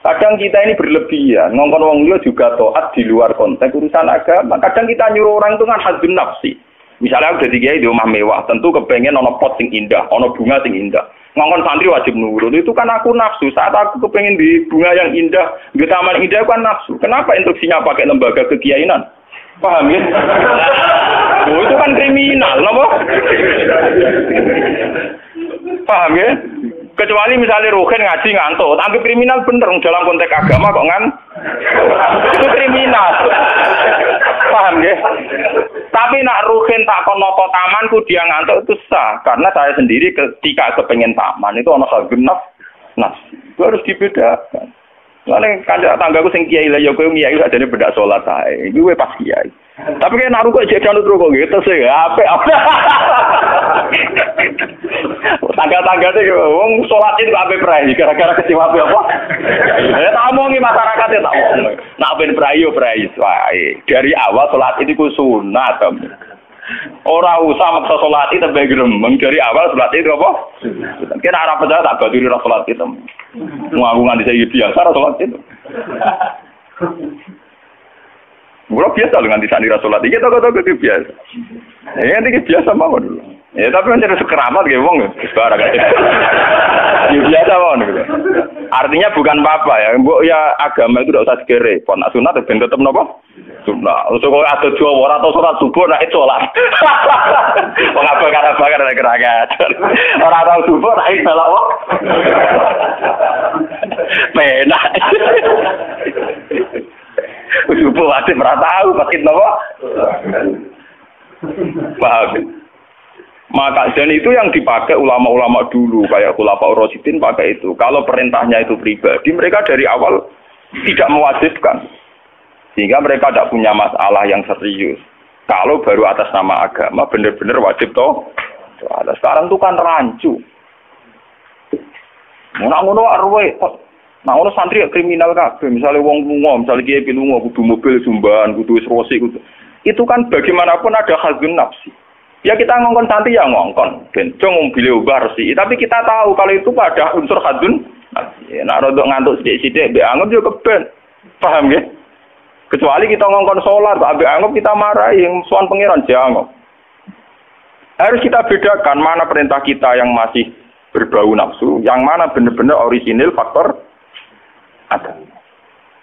Kadang kita ini berlebihan, ngongkon wong liya juga taat di luar konteks urusan agama. Kadang kita nyuruh orang itu kan hadzun nafsi. Misalnya aku jadi kiai di rumah mewah, tentu kepengen ono pot sing indah, ono bunga sing indah. Ngongkon santri wajib nurut. Itu kan aku nafsu. Saat aku kepengen di bunga yang indah, di taman indah kan nafsu. Kenapa instruksinya pakai lembaga kekiainan? Paham ya? Oh, itu kan kriminal, apa? Paham ya? Kecuali misalnya Ruhin ngaji ngantuk, tapi kriminal bener dalam konteks agama kok itu kriminal. Paham ya? Tapi nak Ruhin tak konoto tamanku dia ngantuk itu sah, karena saya sendiri ketika kepengen taman itu ono genap, itu harus dibedakan. Soalnya kanjeng tanggaku sing kiai lah, ya kowe kiai sakjane bedak salat ae. Iki kowe pas kiai. Tapi kan aku kok jek janut kok gitu sih, apik. Tangga-tangga itu wong salat itu ape prai gara-gara kecewa apa? Ya tak omongi masyarakat ya tak omong. Nak ben prai yo prai wae. Dari awal salat itu ku sunat. Ora usah maksa salat itu tambah gremeng dari awal salat itu apa? Kira arep percaya tak baturi ra salat itu. Aku nganti saya biasa ra salat itu. Gua biasa dengan disani salat iki toko-toko biasa. Ya ini biasa mawon dulu. Ya tapi kan jadi sekeramat gitu wong sebarang kan. Ya biasa mawon gitu. Artinya bukan apa-apa ya. Mbok ya agama itu tidak usah dikere. Pon sunat ben tetep napa? Sunat. Usah kok ada Jawa ora tau salat subuh nek salat. Wong abang-abang nek keragat. Ora tau subuh nek salat kok. Penak. Subuh wajib ora tau pasti napa? Paham. Maka dan itu yang dipakai ulama-ulama dulu kayak Khulafaur Rasyidin pakai itu. Kalau perintahnya itu pribadi, mereka dari awal tidak mewajibkan. Sehingga mereka tidak punya masalah yang serius. Kalau baru atas nama agama benar-benar wajib toh. Sekarang itu kan rancu. Ngono arwe nah ono santri kriminal kabeh. Misalnya wong lunga, misalnya kiai lunga kudu mobil sumban, kudu wis rosi kudu. Itu kan bagaimanapun ada hadzun nafsi. Ya kita ngongkon santri ya ngongkon, bencong beliau bersih. Tapi kita tahu kalau itu pada unsur hadzun. Nak rodok ngantuk sithik-sithik, mbek anggap yo keben. Paham ya? Kecuali kita ngongkon salat, mbek anggap kita marahi yang sowan pangeran jangan. Harus kita bedakan mana perintah kita yang masih berbau nafsu, yang mana benar-benar orisinil faktor agama.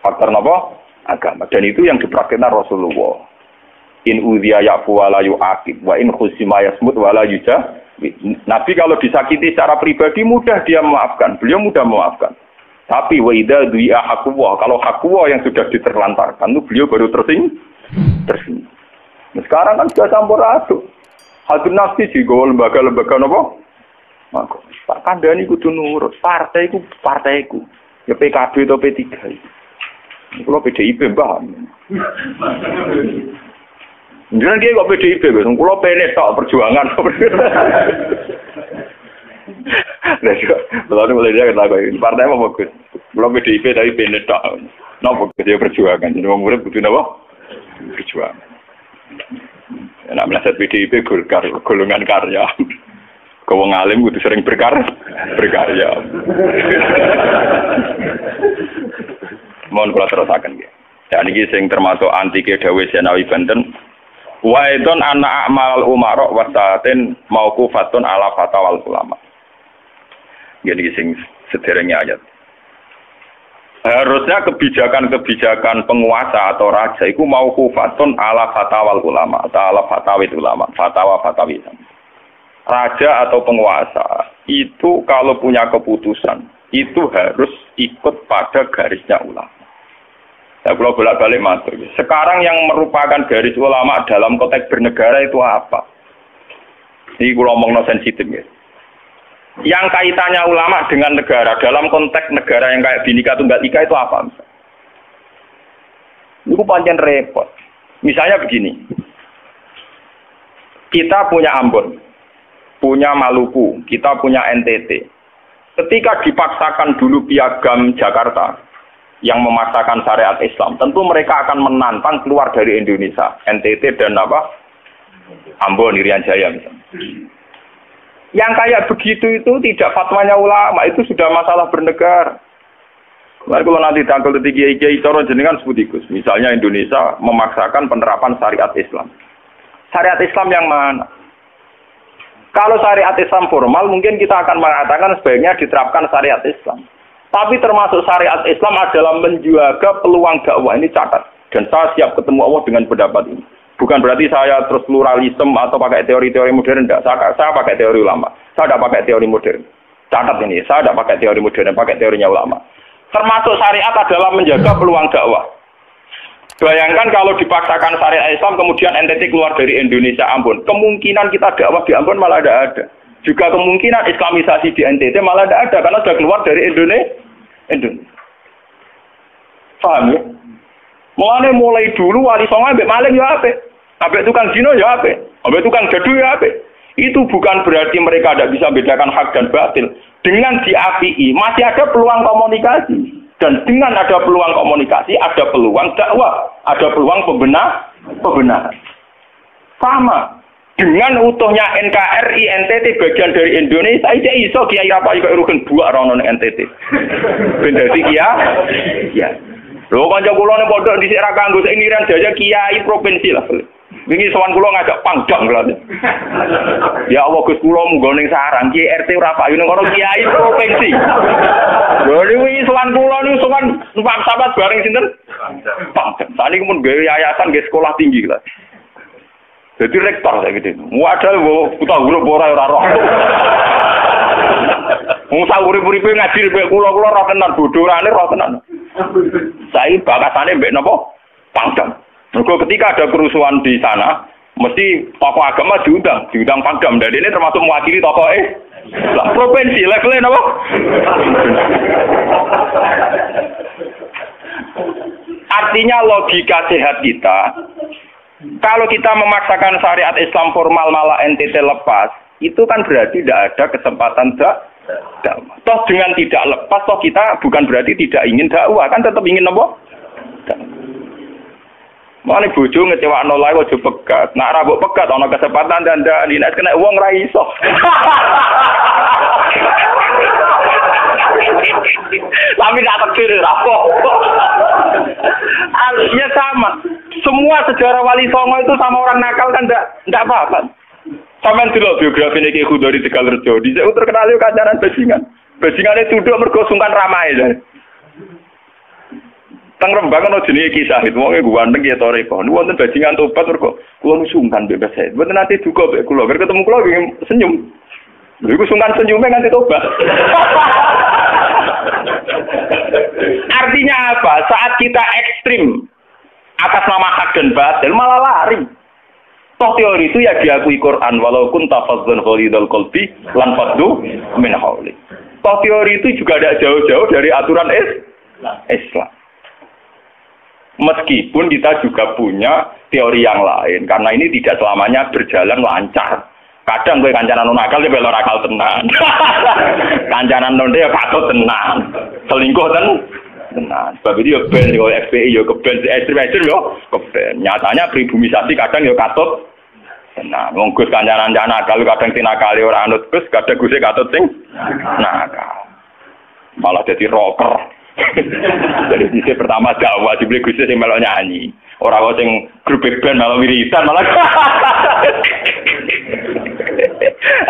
Faktor apa? Agama. Dan itu yang dipraktikkan Rasulullah. In udhiya ya'fu wa la yu'aqib wa in khusima yasmut wa la yujah. Nabi kalau disakiti secara pribadi mudah dia memaafkan. Beliau mudah memaafkan. Tapi wa idza du'a haqqullah, kalau haqqullah yang sudah diterlantarkan itu beliau baru tersinggung. Nah, sekarang kan sudah campur aduk. Hadzun nafsi juga lembaga-lembaga napa? Maka Pak Kandhani kudu nurut. Partaiku. Ya PKB atau P3. Kalau PDIP mbah. Jangan dia kok PDIP, kalau PNS tak perjuangan. Nah, lalu mulai dia kata ini partai apa bagus? Kalau PDIP tapi PNS tak, nopo dia perjuangan. Jadi orang murid butuh apa? Perjuangan. Nak melihat PDIP golongan karya. Kau ngalim butuh sering berkarya. Mohon kalau terusakan ya. Dan ini sing termasuk anti kedawi Senawi Banten. Wa idon anak amal umarok wasatin mauqufatun ala fatawal ulama. Jadi sing sederengnya ayat. Harusnya kebijakan-kebijakan penguasa atau raja itu mauqufatun ala fatawal ulama atau ala fatawit ulama, fatwa-fatwi. Raja atau penguasa itu kalau punya keputusan itu harus ikut pada garisnya ulama. Ya, kalau bolak-balik matur. Sekarang yang merupakan garis ulama dalam konteks bernegara itu apa? Ini kalau ngomong sensitif ya. Yang kaitannya ulama dengan negara dalam konteks negara yang kayak Bhinneka Tunggal Ika itu apa? Itu pancen repot. Misalnya begini. Kita punya Ambon, punya Maluku, kita punya NTT. Ketika dipaksakan dulu piagam Jakarta yang memaksakan syariat Islam, tentu mereka akan menantang keluar dari Indonesia, NTT dan apa? Ambon, Irian Jaya misalnya. Yang kayak begitu itu tidak fatwanya ulama, itu sudah masalah bernegara. Mari kalau nanti tanggal kiai cara jenengan sebut ikus. Misalnya Indonesia memaksakan penerapan syariat Islam. Syariat Islam yang mana? Kalau syariat Islam formal mungkin kita akan mengatakan sebaiknya diterapkan syariat Islam. Tapi termasuk syariat Islam adalah menjaga peluang dakwah, ini catat. Dan saya siap ketemu Allah dengan pendapat ini. Bukan berarti saya terus pluralisme atau pakai teori-teori modern. Tidak. Saya pakai teori ulama. Saya tidak pakai teori modern. Catat ini, saya tidak pakai teori modern, pakai teorinya ulama. Termasuk syariat adalah menjaga peluang dakwah. Bayangkan kalau dipaksakan syariat Islam, kemudian NTT keluar dari Indonesia, Ambon. Kemungkinan kita dakwah di Ambon malah tidak ada. Juga kemungkinan Islamisasi di NTT malah tidak ada, karena sudah keluar dari Indonesia. Paham ya? Mulai dulu wali songo ambek maling ya apik. Ambek tukang zina ya apik. Ambek tukang gaduh ya apik. Itu bukan berarti mereka tidak bisa membedakan hak dan batil. Dengan diapii, masih ada peluang komunikasi. Dan dengan ada peluang komunikasi, ada peluang dakwah. Ada peluang pembenahan. Sama. Dengan utuhnya NKRI, NTT bagian dari Indonesia, itu iso kiai apa juga urusan buak orang NTT. Benar sih ya. Lho kanca kula nek pondok dhisik ra kanggo seniran jaya kiai provinsi lah. Wingi sowan kula ngajak pangdam lho. Ya Allah Gus kula munggo ning sarang kiai RT ora payu ning kono kiai provinsi. Lho wingi sowan kula niku sowan numpak sahabat bareng sinten? Pangdam. Saniki mun gawe yayasan nggih sekolah tinggi lah. Jadi rektor saya gitu. Wadah buta huruf ora roh. Wong sak urip-uripe ngaji mbek kula roh tenan bodhorane roh tenan. Saya bakasane mbek napa? Pangdam. Mergo ketika ada kerusuhan di sana, mesti tokoh agama diundang Pangdam. Dan ini termasuk mewakili tokoh lah provinsi levelnya napa? Artinya logika sehat kita, kalau kita memaksakan syariat Islam formal malah NTT lepas, itu kan berarti tidak ada kesempatan dakwah. Toh dengan tidak lepas, toh kita bukan berarti tidak ingin dakwah, kan tetap ingin apa? Mane bojo ngecewakno lae aja pegat. Nek ra mbok pegat ana kesempatan dandani, nek kena wong ra iso. Tapi tidak takdir apa. Artinya sama. Semua sejarah Wali Songo itu sama orang nakal kan tidak apa-apa. Sampeyan delok biografi Ki Khudori Tegalrejo, dhisik terkenal yo kancanan bajingan. Bajingane tunduk mergo sungkan ramae lho. Teng Rembang ana jenenge Ki Sahid, wonge ganteng ya toreko. Niku wonten bajingan tobat mergo kula sungkan bebas saya. Mboten nate duka mek kula, bar ketemu kula senyum. Lha iku sungkan senyume nganti tobat. Artinya apa? Saat kita ekstrim atas nama hak dan batil malah lari. Toh teori itu ya diakui Quran, walau kunta fazzan ghalidul qalbi lan faddu min hawli. Toh teori itu juga tidak jauh-jauh dari aturan Islam. Meskipun kita juga punya teori yang lain, karena ini tidak selamanya berjalan lancar. Kadang gue kancanan nakal dia belok nakal tenan. Kancanan nonde ya patut tenan. Selingkuh tenan. Sebab itu ya ben yo FPI yo keben ekstrim yo keben. Nyatanya pribumisasi kadang yo katut tenan. Wong Gus kancanan nakal kadang tinakali ora anut Gus, kadang Gus katut sing nakal. Malah jadi rocker. Dari sisi pertama dakwah dibeli Gus sing melok nyanyi. Ora kok sing grup band malah wiridan malah.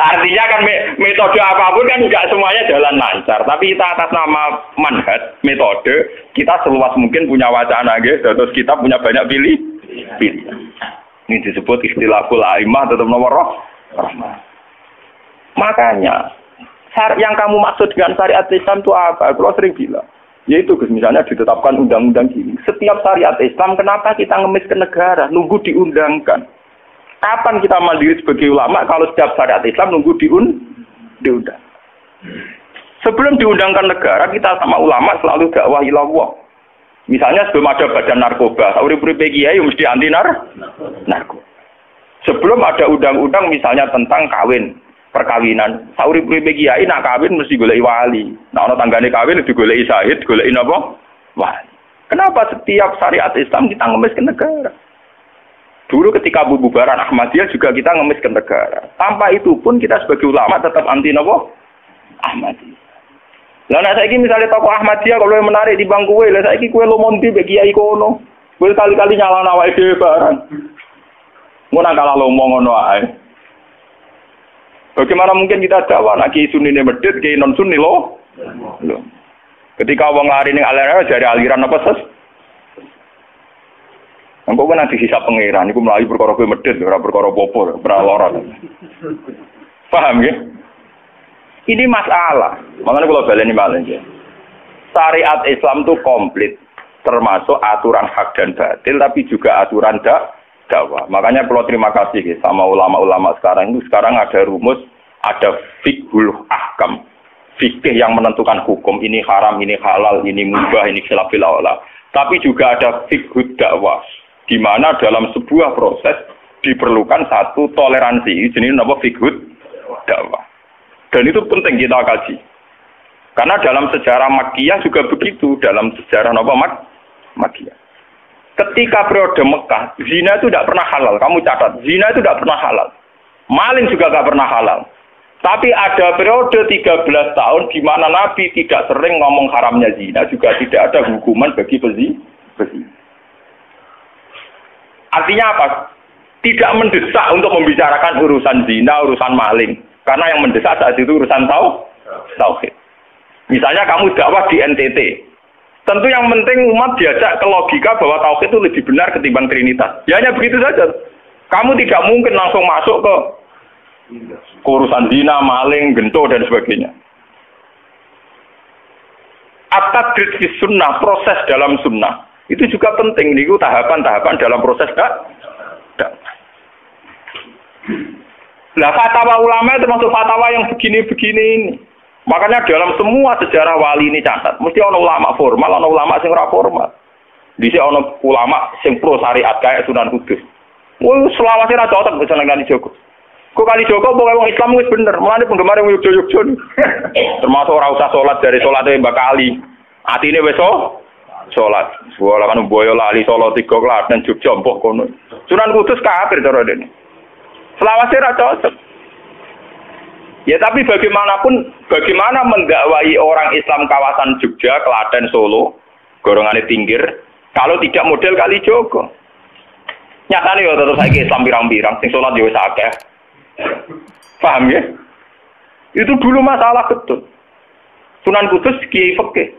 Artinya kan metode apapun kan juga semuanya jalan lancar. Tapi kita atas nama manhaj, metode, kita seluas mungkin punya wacana gitu. Terus kita punya banyak pilih. Ini disebut istilahul aimah tetap nomor rahmah. Makanya yang kamu maksud dengan syariat Islam itu apa? Kalau sering bilang, yaitu misalnya ditetapkan undang-undang gini. Setiap syariat Islam, kenapa kita ngemis ke negara? Nunggu diundangkan. Kapan kita mandiri sebagai ulama kalau setiap syariat Islam nunggu diundang? Sebelum diundangkan negara, kita sama ulama selalu dakwah ilallah. Misalnya sebelum ada badan narkoba, urip-urip kiai mesti anti narkoba. Sebelum ada undang-undang misalnya tentang perkawinan, urip-urip kiai nak kawin mesti goleki wali. Nah ana tanggane kawin digoleki syahid, goleki napa? Wali. Kenapa setiap syariat Islam kita ngemis ke negara? Dulu ketika bubaran Ahmadiyah juga kita ngemis ke negara. Tanpa itu pun kita sebagai ulama tetap anti napa? Ahmadiyah. Lah nek saiki misale tokoh Ahmadiyah kalau yang menarik di bangku kowe, lah saiki kowe lomonti mbek kiai kono. Kowe kali-kali nyalahno awake dhewe barang. Ngono kalah lomo ngono ae. Bagaimana mungkin kita dakwah nak kiai sunni ne medhit, kiai non sunni loh. Ketika wong lari ning aliran dari aliran apa ses? Engko kan nanti hisab pangeran iku mlayu perkara kowe medhit ora perkara apa-apa, ora lara. Paham ya? Ini masalah. Makanya kalau baleni malih ya. Syariat Islam itu komplit, termasuk aturan hak dan batil, tapi juga aturan dakwah. Makanya perlu terima kasih ya, sama ulama-ulama sekarang itu. Sekarang ada rumus, ada fiqhul ahkam, fikih yang menentukan hukum. Ini haram, ini halal, ini mubah, ini khilafil aula. Tapi juga ada fiqhul dakwah, di mana dalam sebuah proses diperlukan satu toleransi. Jenis apa fiqhul dakwah. Dan itu penting kita kaji. Karena dalam sejarah Makkiyah juga begitu. Dalam sejarah Makkiyah. Ketika periode Mekah, zina itu tidak pernah halal. Kamu catat, zina itu tidak pernah halal. Maling juga tidak pernah halal. Tapi ada periode 13 tahun di mana Nabi tidak sering ngomong haramnya zina. Juga tidak ada hukuman bagi pezina. Artinya apa? Tidak mendesak untuk membicarakan urusan zina, urusan maling. Karena yang mendesak saat itu urusan tauhid. Misalnya kamu dakwah di NTT. Tentu yang penting umat diajak ke logika bahwa tauhid itu lebih benar ketimbang trinitas. Ya hanya begitu saja. Kamu tidak mungkin langsung masuk ke urusan zina, maling, gento, dan sebagainya. At-tadrid fi sunnah, proses dalam sunnah. Itu juga penting. Itu tahapan-tahapan dalam proses dakwah. Nah, fatwa ulama termasuk fatwa yang begini-begini ini. Makanya dalam semua sejarah wali ini catat, mesti ada ulama formal, ada ulama yang ora formal. Di sini ada ulama yang pro syariat kayak Sunan Kudus. Wah, selawase ra cocok bisa nang Kali Joko. Kok Kali Joko pokoke wong Islam wis bener, mulane penggemar yang Yogyo-Yogyo. Termasuk ora usah salat dari salate Mbak Kali. Atine wis salat. Suara kan Boyo lali Solo 3 Klaten Jogja mbok kono. Sunan Kudus kafir cara dene. Selawase ra cocok. Ya tapi bagaimanapun, bagaimana mendakwai orang Islam kawasan Jogja, Klaten, Solo, golongane pinggir, kalau tidak model Kali Joko. Nyatane ya tetep saiki Islam pirang-pirang, sing salat ya wis akeh. Paham ya? Itu dulu masalah betul. Sunan Kudus kiai fikih.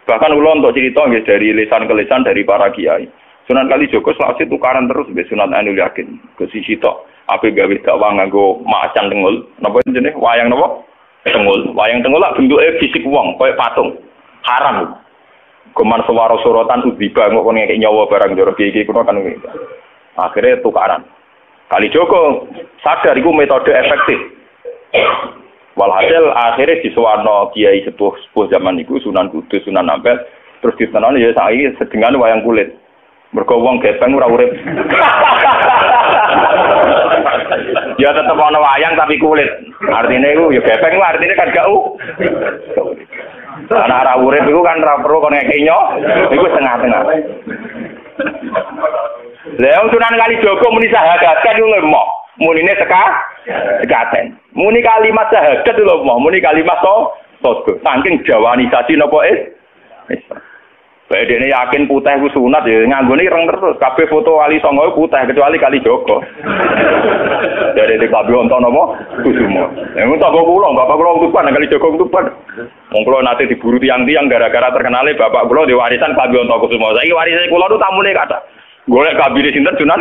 Bahkan ulo untuk cerita nggih dari lisan ke lisan dari para kiai. Sunan Kalijogo selawase tukaran terus mbek Sunan Ainul Yakin. Ke sisi tok ape gawe dakwah nganggo macan tengul. Napa jenenge wayang napa? Tengul. Wayang tengul lak bentuke fisik wong koyo patung. Haram. Kuman suwara sorotan udiba kok ngekek nyawa barang jero iki kuno kan ngene. Akhirnya tukaran. Kalijogo sadar iku metode efektif. Walhasil akhirnya disuwarno kiai sepuh zaman iku Sunan Kudus, Sunan Ampel, terus ditenoni ya saiki sedengan wayang kulit. Mergo wong gepeng ora urip. Ya tetep ana wayang tapi kulit. Artine iku ya gepeng artine kan gak ana ora urip iku kan ora perlu kon ngekeki iku tengah-tengah. Lah Sunan Kalijogo muni sahadat kan yo lemok. Munine sekaten. Muni kalimat syahadat lho mo, muni kalimat sodo. Saking jawanisasi napa bae dene yakin putih ku sunat ya nganggone ireng terus. Kabeh foto wali songo putih kecuali Kalijogo. Dari di kabeh wonten napa Kusumo. Engko tak kula, bapak kula utupan Kalijogo utupan. Wong kula nate diburu tiang-tiang gara-gara terkenale bapak kula di warisan kabeh wonten Kusumo. Saiki warisane kula tu tamune kathah. Golek kabine sinten Sunan?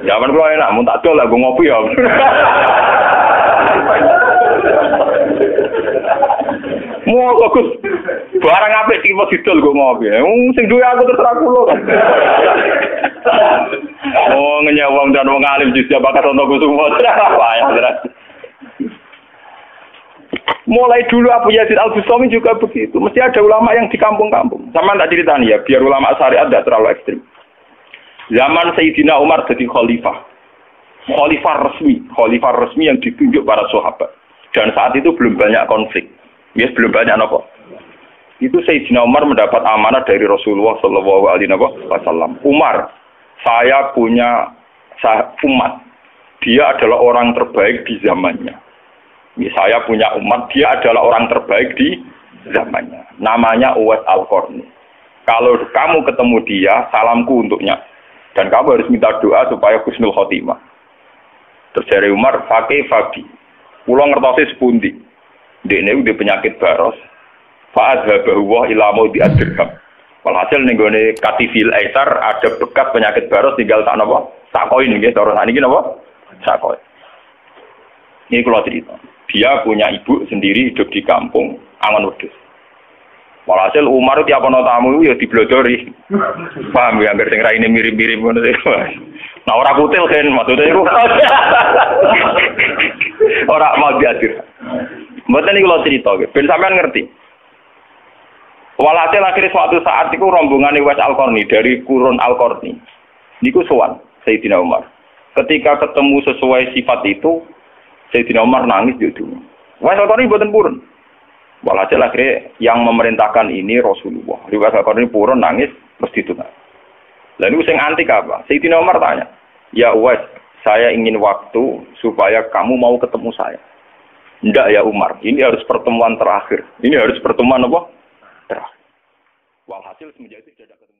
Zaman kula enak mun tak dol lak ngopi ya. Mau Gus. Barang apik iki mesti dol go ngopi. Sing duwe aku terserah kula. Oh ngenyawang dan wong alim juga bakat untuk semua. Mulai dulu Abu Yazid Al-Bustami juga begitu. Mesti ada ulama yang di kampung-kampung. Sama tak ceritani ya, biar ulama syariat tidak terlalu ekstrim. Zaman Sayyidina Umar jadi khalifah resmi yang ditunjuk para sahabat. Dan saat itu belum banyak konflik. Yes, belum banyak apa. Itu Sayyidina Umar mendapat amanah dari Rasulullah SAW. Umar, saya punya umat. Dia adalah orang terbaik di zamannya. Saya punya umat, dia adalah orang terbaik di zamannya. Namanya Uwais Al-Qarni. Kalau kamu ketemu dia, salamku untuknya. Dan kamu harus minta doa supaya husnul khotimah. Terus dari Umar, pakai Fabi. Pulau ngertosi sepundi. Dia udah penyakit baros. Fa'adhabahu wa ila maudi ad-dirham. Walhasil nih gue katifil aisar ada bekas penyakit baros tinggal tak nopo sakoin gitu. Terus ini nopo sakoin. Ini kalau cerita. Dia punya ibu sendiri hidup di kampung Angon Wedhus. Walhasil Umar tiap ana tamu ya diblodori. Paham ya anggere sing raine mirip-mirip ngono sih. Nah ora kutil kan maksudnya itu. Ora mau diatur. Mboten iki kalau cerita ben sampean ngerti. Walhasil akhirnya suatu saat itu rombongan Uwais Al-Qarni dari Qurun Al-Qarni. Niku sowan Sayyidina Umar. Ketika ketemu sesuai sifat itu, Sayyidina Umar nangis di dunia. Uwais Al-Qarni mboten purun. Walhasil akhirnya yang memerintahkan ini Rasulullah. Uwais Al-Qarni purun nangis terus ditunggu. Lalu sing antik apa? Sayyidina Umar tanya, "Ya Uwais, saya ingin waktu supaya kamu mau ketemu saya." "Ndak ya Umar, ini harus pertemuan terakhir. Ini harus pertemuan apa? Terakhir." Walhasil semenjak itu tidak ketemu.